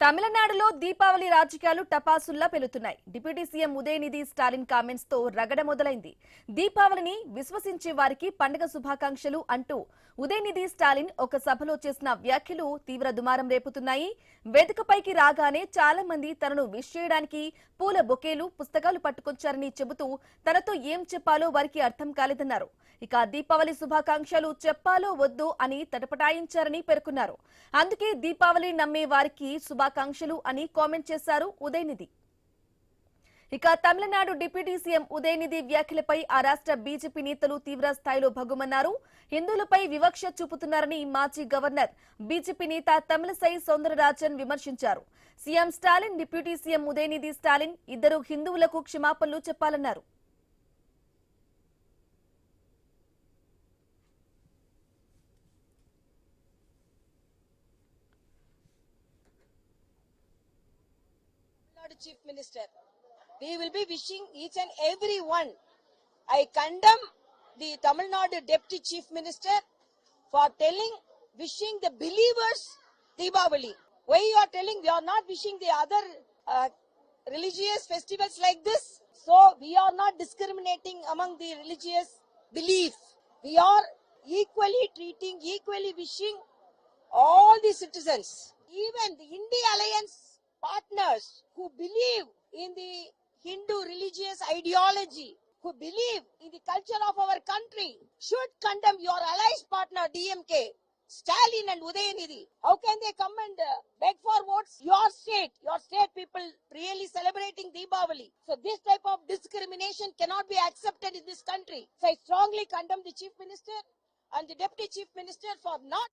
తమిళనాడులో దీపావళి రాజకీయాలు టపాసుల్లా పెలుతున్నాయి. Deputy CM Udhayanidhi Stalin comments తో రగడ మొదలైంది. దీపావళిని విశ్వసించే వారికి పండుగ శుభాకాంక్షలు అంటూ ఉదయనిధి స్టాలిన్ ఒక సభలో చేసిన వ్యాఖ్యలు తీవ్ర దుమారం రేపుతున్నాయి. వేదికపైకి రాగానే చాలా మంది తనను విష్ చేయడానికి పూల బొకేలు, పుస్తకాలు పట్టుకొచ్చారని చెబుతూ తనతో ఏం చెప్పాలో వారికి అర్థం కాలేదన్నారు. ఇక దీపావళి శుభాకాంక్షలు చెప్పాలో వద్దు అని తటపటాయించారని పేర్కొన్నారు. అందుకే దీపావళి నమ్మే వారికి శుభాకాంక్షలు అని కామెంట్ చేశారు ఉదయనిధి. ఇక తమిళనాడు డిప్యూటీ సీఎం ఉదయనిధి వ్యాఖ్యలపై ఆ రాష్ట్ర బీజేపీ నేతలు తీవ్ర స్థాయిలో భగ్గుమన్నారు. హిందువులపై వివక్ష చూపుతున్నారని మాజీ గవర్నర్ బీజేపీ నేత తమిళసై సౌందరరాజన్ విమర్శించారు. CM Stalin, deputy CM Udhayanidhi Stalin ఇద్దరు హిందువులకు క్షమాపణలు చెప్పాలన్నారు. Chief Minister, we will be wishing each and every one. I condemn the Tamil Nadu Deputy Chief Minister for wishing the believers Deepavali. Why you are telling we are not wishing the other religious festivals like this? So we are not discriminating among the religious beliefs. We are equally treating, equally wishing all the citizens. Even the India Alliance partners who believe in the Hindu religious ideology, who believe in the culture of our country, should condemn your allies partner DMK, Stalin and Udayanidhi. How can they come and beg for votes? Your state people really celebrating Deepavali. So this type of discrimination cannot be accepted in this country. So I strongly condemn the Chief Minister and the Deputy Chief Minister for not